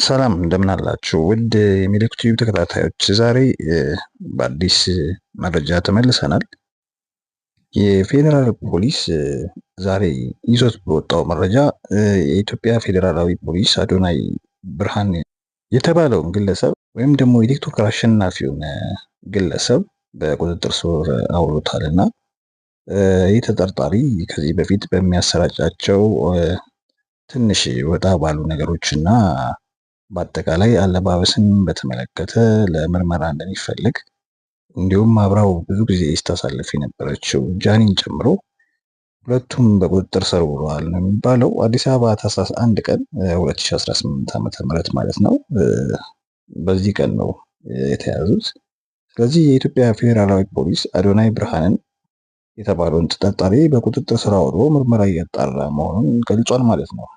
ሰላም እንደምን አላችሁ? ውድ የሚሌኩ ቲዩብ ተከታታዮች ዛሬ በአዲስ መረጃ ተመልሰናል። የፌዴራል ፖሊስ ዛሬ ይዞት በወጣው መረጃ የኢትዮጵያ ፌዴራላዊ ፖሊስ አዶናይ ብርሃን የተባለውን ግለሰብ ወይም ደግሞ የቲክቶከር አሸናፊውን ግለሰብ በቁጥጥር ስር አውሎታልና ይህ ተጠርጣሪ ከዚህ በፊት በሚያሰራጫቸው ትንሽ ወጣ ባሉ ነገሮችና በአጠቃላይ አለባበስን በተመለከተ ለምርመራ እንደሚፈልግ እንዲሁም አብራው ብዙ ጊዜ ስታሳልፍ የነበረችው ጃኒን ጨምሮ ሁለቱም በቁጥጥር ስር ውለዋል ነው የሚባለው። አዲስ አበባ ታህሳስ 1 ቀን 2018 ዓ.ም ማለት ነው። በዚህ ቀን ነው የተያዙት። ስለዚህ የኢትዮጵያ ፌዴራላዊ ፖሊስ አዶናይ ብርሃንን የተባለውን ተጠርጣሪ በቁጥጥር ስር አውሎ ምርመራ እያጣራ መሆኑን ገልጿል ማለት ነው።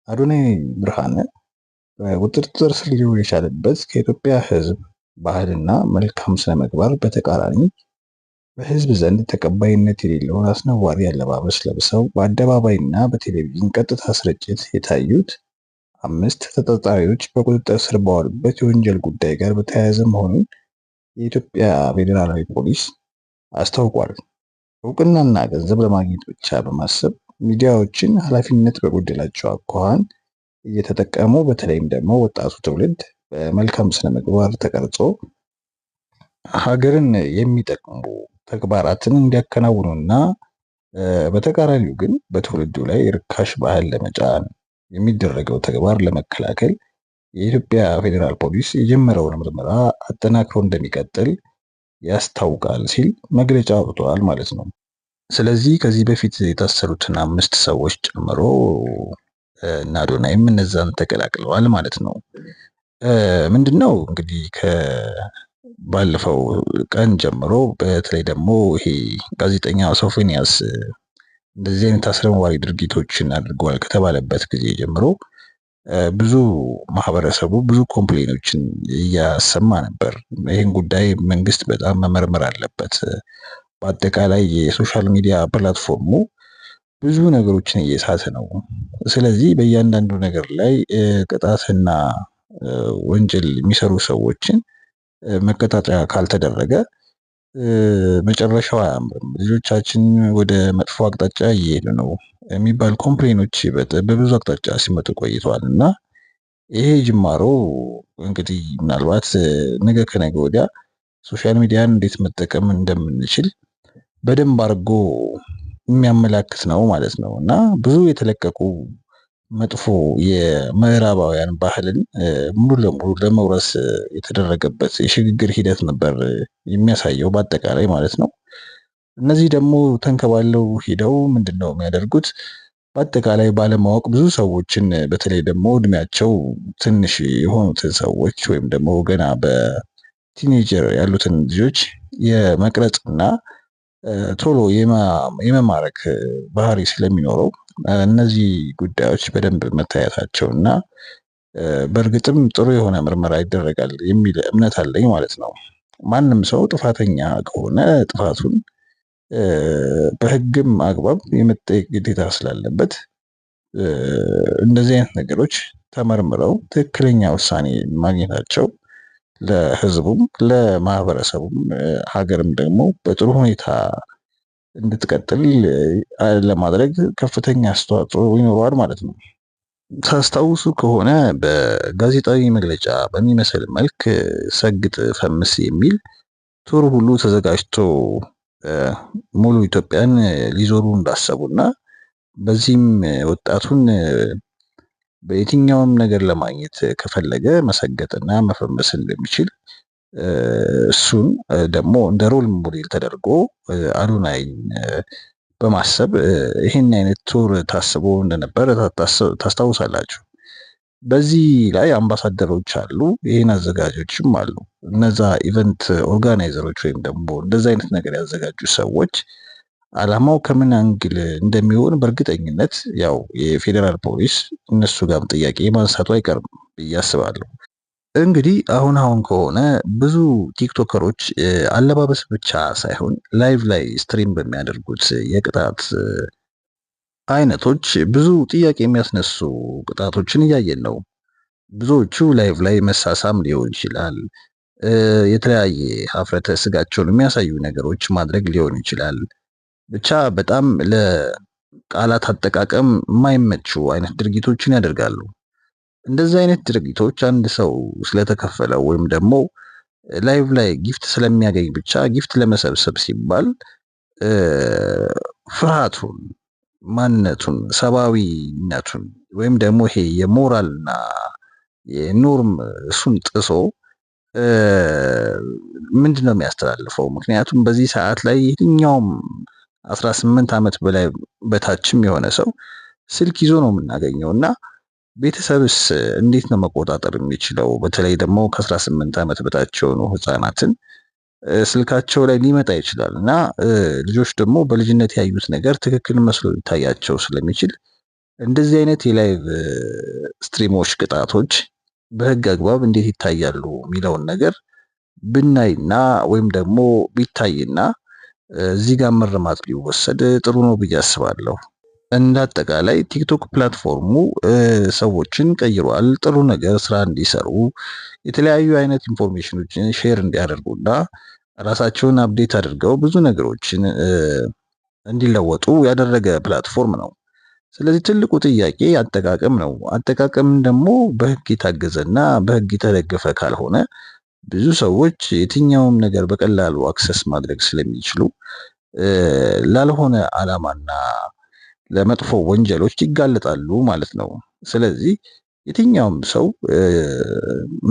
አዶናይ ብርሃን በቁጥጥር ስር ሊውል የቻለበት ከኢትዮጵያ ሕዝብ ባህልና መልካም ስነ ምግባር በተቃራኒ በሕዝብ ዘንድ ተቀባይነት የሌለውን አስነዋሪ አለባበስ ለብሰው በአደባባይና በቴሌቪዥን ቀጥታ ስርጭት የታዩት 5 ተጠርጣሪዎች በቁጥጥር ስር በዋሉበት የወንጀል ጉዳይ ጋር በተያያዘ መሆኑን የኢትዮጵያ ፌዴራላዊ ፖሊስ አስታውቋል። እውቅናና ገንዘብ ለማግኘት ብቻ በማሰብ ሚዲያዎችን ኃላፊነት በጎደላቸው አኳኋን እየተጠቀሙ በተለይም ደግሞ ወጣቱ ትውልድ በመልካም ስነ ምግባር ተቀርጾ ሀገርን የሚጠቅሙ ተግባራትን እንዲያከናውኑና በተቃራኒው ግን በትውልዱ ላይ ርካሽ ባህል ለመጫን የሚደረገው ተግባር ለመከላከል የኢትዮጵያ ፌዴራል ፖሊስ የጀመረውን ምርመራ አጠናክሮ እንደሚቀጥል ያስታውቃል ሲል መግለጫ አውጥቷል ማለት ነው። ስለዚህ ከዚህ በፊት የታሰሩትን 5 ሰዎች ጨምሮ እና አዶናይም እነዛን ተቀላቅለዋል ማለት ነው። ምንድነው እንግዲህ ከባለፈው ቀን ጀምሮ በተለይ ደግሞ ይሄ ጋዜጠኛ ሶፎንያስ እንደዚህ አይነት አስነዋሪ ድርጊቶችን አድርገዋል ከተባለበት ጊዜ ጀምሮ ብዙ ማህበረሰቡ ብዙ ኮምፕሌኖችን እያሰማ ነበር። ይህን ጉዳይ መንግስት በጣም መመርመር አለበት። በአጠቃላይ የሶሻል ሚዲያ ፕላትፎርሙ ብዙ ነገሮችን እየሳተ ነው። ስለዚህ በእያንዳንዱ ነገር ላይ ቅጣትና ወንጀል የሚሰሩ ሰዎችን መቀጣጫ ካልተደረገ መጨረሻው አያምርም። ልጆቻችን ወደ መጥፎ አቅጣጫ እየሄዱ ነው የሚባል ኮምፕሌኖች በብዙ አቅጣጫ ሲመጡ ቆይተዋል እና ይሄ ጅማሮ እንግዲህ ምናልባት ነገ ከነገ ወዲያ ሶሻል ሚዲያን እንዴት መጠቀም እንደምንችል በደንብ አድርጎ የሚያመላክት ነው ማለት ነው እና ብዙ የተለቀቁ መጥፎ የምዕራባውያን ባህልን ሙሉ ለሙሉ ለመውረስ የተደረገበት የሽግግር ሂደት ነበር የሚያሳየው በአጠቃላይ ማለት ነው። እነዚህ ደግሞ ተንከባለው ሂደው ምንድነው የሚያደርጉት? በአጠቃላይ ባለማወቅ ብዙ ሰዎችን በተለይ ደግሞ እድሜያቸው ትንሽ የሆኑትን ሰዎች ወይም ደግሞ ገና በቲኔጀር ያሉትን ልጆች የመቅረጽና ቶሎ የመማረክ ባህሪ ስለሚኖረው እነዚህ ጉዳዮች በደንብ መታየታቸው እና በእርግጥም ጥሩ የሆነ ምርመራ ይደረጋል የሚል እምነት አለኝ ማለት ነው። ማንም ሰው ጥፋተኛ ከሆነ ጥፋቱን በሕግም አግባብ የመጠየቅ ግዴታ ስላለበት እንደዚህ አይነት ነገሮች ተመርምረው ትክክለኛ ውሳኔ ማግኘታቸው ለሕዝቡም ለማህበረሰቡም ሀገርም ደግሞ በጥሩ ሁኔታ እንድትቀጥል ለማድረግ ከፍተኛ አስተዋጽኦ ይኖረዋል ማለት ነው። ታስታውሱ ከሆነ በጋዜጣዊ መግለጫ በሚመስል መልክ ሰግጥ ፈምስ የሚል ቱር ሁሉ ተዘጋጅቶ ሙሉ ኢትዮጵያን ሊዞሩ እንዳሰቡና በዚህም ወጣቱን በየትኛውም ነገር ለማግኘት ከፈለገ መሰገጥና መፈመስ እንደሚችል እሱን ደግሞ እንደ ሮል ሞዴል ተደርጎ አዶናይን በማሰብ ይህን አይነት ቱር ታስቦ እንደነበረ ታስታውሳላችሁ። በዚህ ላይ አምባሳደሮች አሉ፣ ይህን አዘጋጆችም አሉ። እነዛ ኢቨንት ኦርጋናይዘሮች ወይም ደግሞ እንደዛ አይነት ነገር ያዘጋጁ ሰዎች አላማው ከምን አንግል እንደሚሆን በእርግጠኝነት ያው የፌዴራል ፖሊስ እነሱ ጋርም ጥያቄ ማንሳቱ አይቀርም ብዬ አስባለሁ። እንግዲህ አሁን ከሆነ ብዙ ቲክቶከሮች አለባበስ ብቻ ሳይሆን ላይቭ ላይ ስትሪም በሚያደርጉት የቅጣት አይነቶች ብዙ ጥያቄ የሚያስነሱ ቅጣቶችን እያየን ነው። ብዙዎቹ ላይቭ ላይ መሳሳም ሊሆን ይችላል፣ የተለያየ ሀፍረተ ስጋቸውን የሚያሳዩ ነገሮች ማድረግ ሊሆን ይችላል። ብቻ በጣም ለቃላት አጠቃቀም የማይመቹ አይነት ድርጊቶችን ያደርጋሉ። እንደዚህ አይነት ድርጊቶች አንድ ሰው ስለተከፈለው ወይም ደግሞ ላይቭ ላይ ጊፍት ስለሚያገኝ ብቻ ጊፍት ለመሰብሰብ ሲባል ፍርሃቱን፣ ማንነቱን፣ ሰብአዊነቱን ወይም ደግሞ ይሄ የሞራልና የኖርም እሱን ጥሶ ምንድነው የሚያስተላልፈው? ምክንያቱም በዚህ ሰዓት ላይ የትኛውም 18 ዓመት በላይ በታችም የሆነ ሰው ስልክ ይዞ ነው የምናገኘው እና ቤተሰብስ እንዴት ነው መቆጣጠር የሚችለው? በተለይ ደግሞ ከ18 ዓመት በታች የሆኑ ህፃናትን ስልካቸው ላይ ሊመጣ ይችላል እና ልጆች ደግሞ በልጅነት ያዩት ነገር ትክክል መስሎ ሊታያቸው ስለሚችል እንደዚህ አይነት የላይቭ ስትሪሞች ቅጣቶች በህግ አግባብ እንዴት ይታያሉ የሚለውን ነገር ብናይና ወይም ደግሞ ቢታይና እዚህ ጋር መረማት ቢወሰድ ጥሩ ነው ብዬ አስባለሁ። እንደ አጠቃላይ ቲክቶክ ፕላትፎርሙ ሰዎችን ቀይሯል። ጥሩ ነገር ስራ እንዲሰሩ የተለያዩ አይነት ኢንፎርሜሽኖችን ሼር እንዲያደርጉና ራሳቸውን አፕዴት አድርገው ብዙ ነገሮችን እንዲለወጡ ያደረገ ፕላትፎርም ነው። ስለዚህ ትልቁ ጥያቄ አጠቃቀም ነው። አጠቃቀምን ደግሞ በህግ የታገዘና በህግ የተደገፈ ካልሆነ ብዙ ሰዎች የትኛውም ነገር በቀላሉ አክሰስ ማድረግ ስለሚችሉ ላልሆነ ዓላማና ለመጥፎ ወንጀሎች ይጋለጣሉ ማለት ነው። ስለዚህ የትኛውም ሰው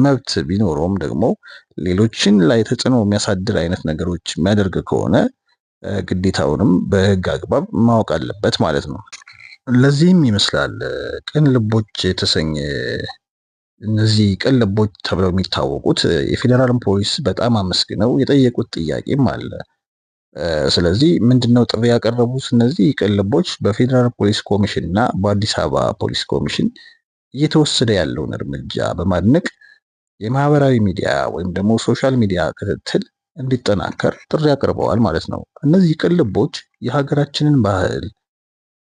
መብት ቢኖረውም ደግሞ ሌሎችን ላይ ተጽዕኖ የሚያሳድር አይነት ነገሮች የሚያደርግ ከሆነ ግዴታውንም በህግ አግባብ ማወቅ አለበት ማለት ነው። ለዚህም ይመስላል ቅን ልቦች የተሰኘ እነዚህ ቅን ልቦች ተብለው የሚታወቁት የፌዴራል ፖሊስ በጣም አመስግነው የጠየቁት ጥያቄም አለ። ስለዚህ ምንድነው ጥሪ ያቀረቡት? እነዚህ ቅን ልቦች በፌዴራል ፖሊስ ኮሚሽን እና በአዲስ አበባ ፖሊስ ኮሚሽን እየተወሰደ ያለውን እርምጃ በማድነቅ የማህበራዊ ሚዲያ ወይም ደግሞ ሶሻል ሚዲያ ክትትል እንዲጠናከር ጥሪ አቅርበዋል ማለት ነው። እነዚህ ቅን ልቦች የሀገራችንን ባህል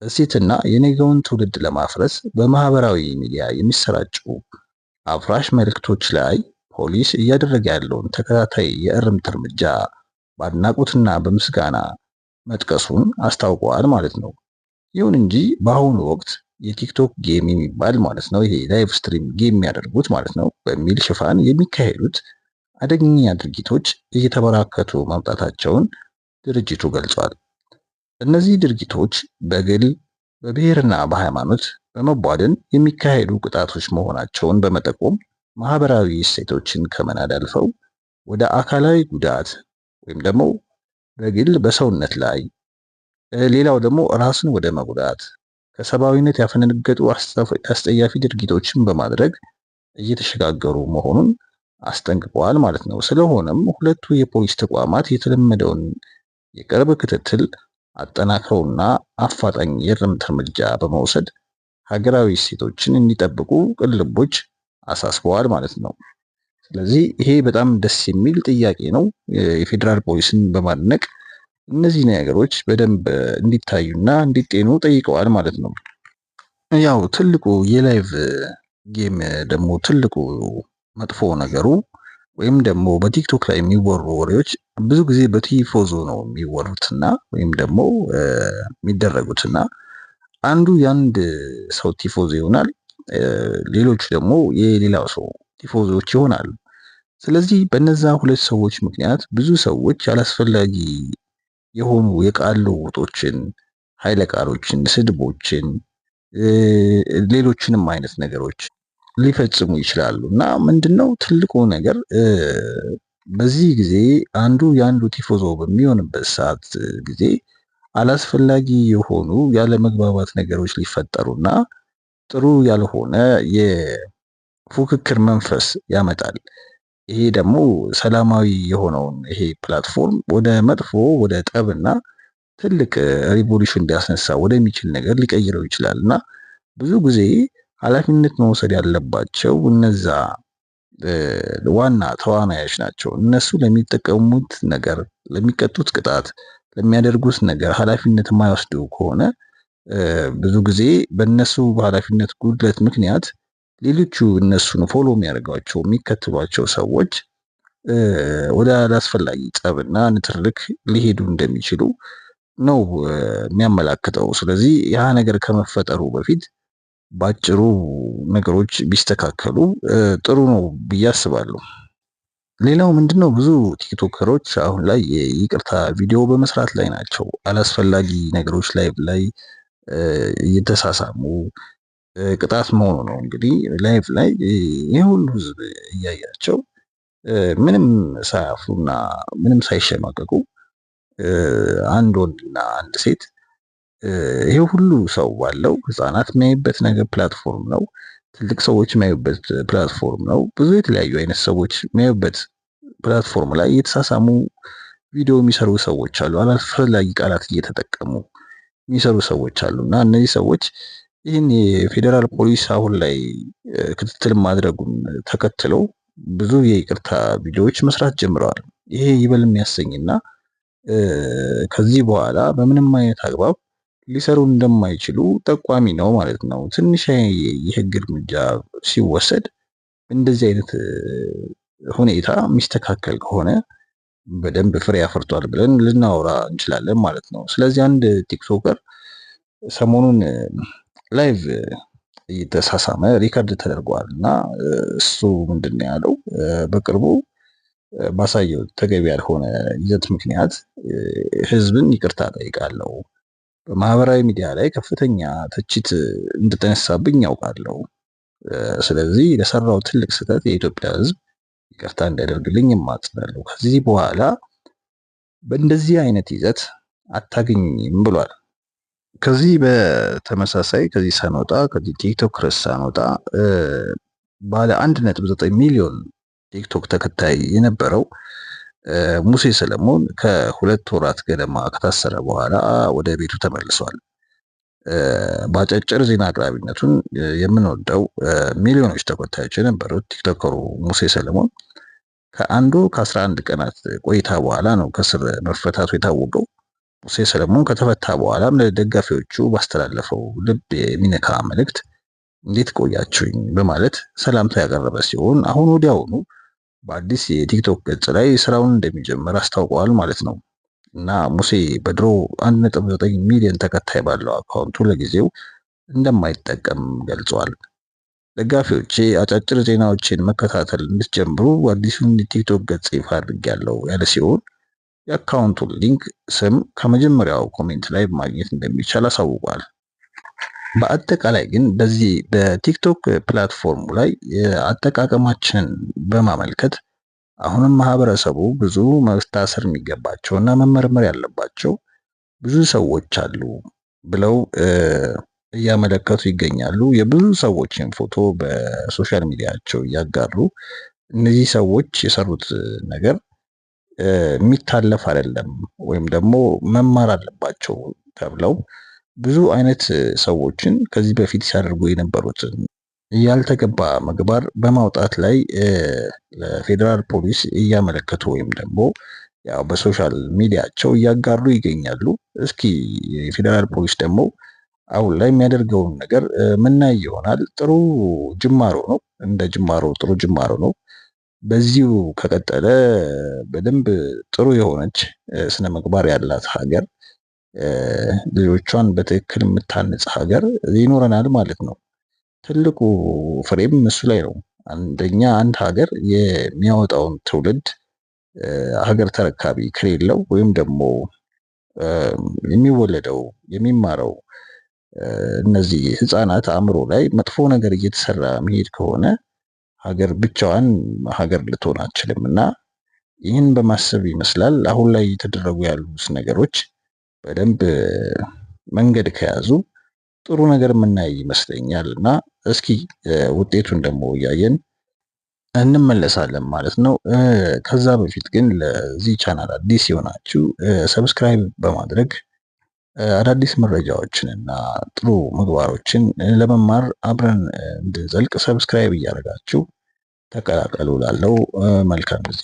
እሴትና የነገውን ትውልድ ለማፍረስ በማህበራዊ ሚዲያ የሚሰራጩ አፍራሽ መልእክቶች ላይ ፖሊስ እያደረገ ያለውን ተከታታይ የእርምት እርምጃ በአድናቆትና በምስጋና መጥቀሱን አስታውቀዋል ማለት ነው። ይሁን እንጂ በአሁኑ ወቅት የቲክቶክ ጌም የሚባል ማለት ነው፣ ይሄ ላይቭ ስትሪም ጌም የሚያደርጉት ማለት ነው በሚል ሽፋን የሚካሄዱት አደገኛ ድርጊቶች እየተበራከቱ መምጣታቸውን ድርጅቱ ገልጿል። እነዚህ ድርጊቶች በግል በብሔርና በሃይማኖት በመቧደን የሚካሄዱ ቅጣቶች መሆናቸውን በመጠቆም ማህበራዊ እሴቶችን ከመናድ አልፈው ወደ አካላዊ ጉዳት ወይም ደግሞ በግል በሰውነት ላይ ሌላው ደግሞ ራስን ወደ መጉዳት ከሰብአዊነት ያፈነገጡ አስጠያፊ ድርጊቶችን በማድረግ እየተሸጋገሩ መሆኑን አስጠንቅቀዋል ማለት ነው። ስለሆነም ሁለቱ የፖሊስ ተቋማት የተለመደውን የቅርብ ክትትል አጠናክረውና አፋጣኝ የእርምት እርምጃ በመውሰድ ሀገራዊ እሴቶችን እንዲጠብቁ ቅን ልቦች አሳስበዋል ማለት ነው። ስለዚህ ይሄ በጣም ደስ የሚል ጥያቄ ነው። የፌዴራል ፖሊስን በማድነቅ እነዚህ ነገሮች በደንብ እንዲታዩና እንዲጤኑ ጠይቀዋል ማለት ነው። ያው ትልቁ የላይቭ ጌም ደግሞ ትልቁ መጥፎ ነገሩ ወይም ደግሞ በቲክቶክ ላይ የሚወሩ ወሬዎች ብዙ ጊዜ በቲፎዞ ነው የሚወሩትና ወይም ደግሞ የሚደረጉትና አንዱ የአንድ ሰው ቲፎዞ ይሆናል፣ ሌሎቹ ደግሞ የሌላው ሰው ቲፎዞዎች ይሆናሉ። ስለዚህ በነዛ ሁለት ሰዎች ምክንያት ብዙ ሰዎች አላስፈላጊ የሆኑ የቃል ልውውጦችን፣ ኃይለ ቃሎችን፣ ስድቦችን፣ ሌሎችንም አይነት ነገሮች ሊፈጽሙ ይችላሉ እና ምንድነው ትልቁ ነገር በዚህ ጊዜ አንዱ የአንዱ ቲፎዞ በሚሆንበት ሰዓት ጊዜ አላስፈላጊ የሆኑ ያለመግባባት ነገሮች ሊፈጠሩና ጥሩ ያልሆነ የፉክክር መንፈስ ያመጣል። ይሄ ደግሞ ሰላማዊ የሆነውን ይሄ ፕላትፎርም ወደ መጥፎ ወደ ጠብና ትልቅ ሪቮሉሽን ሊያስነሳ ወደሚችል ነገር ሊቀይረው ይችላል እና ብዙ ጊዜ ኃላፊነት መውሰድ ያለባቸው እነዛ ዋና ተዋናዮች ናቸው። እነሱ ለሚጠቀሙት ነገር፣ ለሚቀጡት ቅጣት፣ ለሚያደርጉት ነገር ኃላፊነት የማይወስዱ ከሆነ ብዙ ጊዜ በእነሱ በኃላፊነት ጉድለት ምክንያት ሌሎቹ እነሱን ፎሎ የሚያደርጓቸው የሚከተሏቸው ሰዎች ወደ አላስፈላጊ ጸብና ንትርክ ሊሄዱ እንደሚችሉ ነው የሚያመላክተው። ስለዚህ ያ ነገር ከመፈጠሩ በፊት ባጭሩ ነገሮች ቢስተካከሉ ጥሩ ነው ብዬ አስባለሁ። ሌላው ምንድነው ብዙ ቲክቶከሮች አሁን ላይ ይቅርታ ቪዲዮ በመስራት ላይ ናቸው። አላስፈላጊ ነገሮች ላይ እየተሳሳሙ ቅጣት መሆኑ ነው እንግዲህ ላይቭ ላይ ይህ ሁሉ ህዝብ እያያቸው ምንም ሳያፍሩና ምንም ሳይሸማቀቁ አንድ ወንድና አንድ ሴት ይሄ ሁሉ ሰው ባለው ህፃናት የሚያዩበት ነገር ፕላትፎርም ነው። ትልቅ ሰዎች የሚያዩበት ፕላትፎርም ነው። ብዙ የተለያዩ አይነት ሰዎች የሚያዩበት ፕላትፎርም ላይ እየተሳሳሙ ቪዲዮ የሚሰሩ ሰዎች አሉ። አላስፈላጊ ቃላት እየተጠቀሙ የሚሰሩ ሰዎች አሉ እና እነዚህ ሰዎች ይህን የፌዴራል ፖሊስ አሁን ላይ ክትትል ማድረጉን ተከትለው ብዙ የይቅርታ ቪዲዮዎች መስራት ጀምረዋል። ይሄ ይበል የሚያሰኝና ከዚህ በኋላ በምንም አይነት አግባብ ሊሰሩ እንደማይችሉ ጠቋሚ ነው ማለት ነው። ትንሽ የህግ እርምጃ ሲወሰድ እንደዚህ አይነት ሁኔታ የሚስተካከል ከሆነ በደንብ ፍሬ አፍርቷል ብለን ልናወራ እንችላለን ማለት ነው። ስለዚህ አንድ ቲክቶከር ሰሞኑን ላይቭ እየተሳሳመ ሪከርድ ተደርጓል እና እሱ ምንድነው ያለው በቅርቡ ባሳየው ተገቢ ያልሆነ ይዘት ምክንያት ህዝብን ይቅርታ ጠይቃለሁ። በማህበራዊ ሚዲያ ላይ ከፍተኛ ትችት እንደተነሳብኝ ያውቃለሁ። ስለዚህ ለሰራው ትልቅ ስህተት የኢትዮጵያ ህዝብ ይቅርታ እንዲያደርግልኝ እማጸናለሁ። ከዚህ በኋላ በእንደዚህ አይነት ይዘት አታገኝም ብሏል። ከዚህ በተመሳሳይ ከዚህ ቲክቶክ ርዕስ ሳንወጣ ባለ 1.9 ሚሊዮን ቲክቶክ ተከታይ የነበረው ሙሴ ሰለሞን ከሁለት ወራት ገደማ ከታሰረ በኋላ ወደ ቤቱ ተመልሷል። በአጫጭር ዜና አቅራቢነቱን የምንወደው ሚሊዮኖች ተከታዮች የነበሩት ቲክቶከሩ ሙሴ ሰለሞን ከ11 ቀናት ቆይታ በኋላ ነው ከስር መፈታቱ የታወቀው። ሙሴ ሰለሞን ከተፈታ በኋላም ለደጋፊዎቹ ባስተላለፈው ልብ የሚነካ መልእክት እንዴት ቆያችሁኝ በማለት ሰላምታ ያቀረበ ሲሆን አሁን ወዲያውኑ በአዲስ የቲክቶክ ገጽ ላይ ስራውን እንደሚጀምር አስታውቀዋል ማለት ነው። እና ሙሴ በድሮ 1.9 ሚሊዮን ተከታይ ባለው አካውንቱ ለጊዜው እንደማይጠቀም ገልጿል። ደጋፊዎቼ አጫጭር ዜናዎችን መከታተል እንድትጀምሩ አዲሱን የቲክቶክ ገጽ ይፋ አድርጌያለሁ ያለ ሲሆን የአካውንቱን ሊንክ ስም ከመጀመሪያው ኮሜንት ላይ ማግኘት እንደሚቻል አሳውቋል። በአጠቃላይ ግን በዚህ በቲክቶክ ፕላትፎርሙ ላይ አጠቃቀማችንን በማመልከት አሁንም ማህበረሰቡ ብዙ መታሰር የሚገባቸውና መመርመር ያለባቸው ብዙ ሰዎች አሉ ብለው እያመለከቱ ይገኛሉ። የብዙ ሰዎችን ፎቶ በሶሻል ሚዲያቸው እያጋሩ እነዚህ ሰዎች የሰሩት ነገር የሚታለፍ አይደለም ወይም ደግሞ መማር አለባቸው ተብለው ብዙ አይነት ሰዎችን ከዚህ በፊት ሲያደርጉ የነበሩትን ያልተገባ ምግባር በማውጣት ላይ ለፌዴራል ፖሊስ እያመለከቱ ወይም ደግሞ ያው በሶሻል ሚዲያቸው እያጋሩ ይገኛሉ። እስኪ የፌዴራል ፖሊስ ደግሞ አሁን ላይ የሚያደርገውን ነገር ምናይ ይሆናል። ጥሩ ጅማሮ ነው። እንደ ጅማሮ ጥሩ ጅማሮ ነው። በዚሁ ከቀጠለ በደንብ ጥሩ የሆነች ስነ ምግባር ያላት ሀገር ልጆቿን በትክክል የምታንጽ ሀገር ይኖረናል ማለት ነው። ትልቁ ፍሬም እሱ ላይ ነው። አንደኛ አንድ ሀገር የሚያወጣውን ትውልድ ሀገር ተረካቢ ከሌለው ወይም ደግሞ የሚወለደው የሚማረው እነዚህ ህፃናት አእምሮ ላይ መጥፎ ነገር እየተሰራ መሄድ ከሆነ ሀገር ብቻዋን ሀገር ልትሆን አትችልም እና ይህን በማሰብ ይመስላል አሁን ላይ የተደረጉ ያሉት ነገሮች በደንብ መንገድ ከያዙ ጥሩ ነገር የምናይ ይመስለኛል እና እስኪ ውጤቱን ደግሞ እያየን እንመለሳለን ማለት ነው። ከዛ በፊት ግን ለዚህ ቻናል አዲስ የሆናችሁ ሰብስክራይብ በማድረግ አዳዲስ መረጃዎችን እና ጥሩ ምግባሮችን ለመማር አብረን እንድንዘልቅ ሰብስክራይብ እያደረጋችሁ ተቀላቀሉ። ላለው መልካም ጊዜ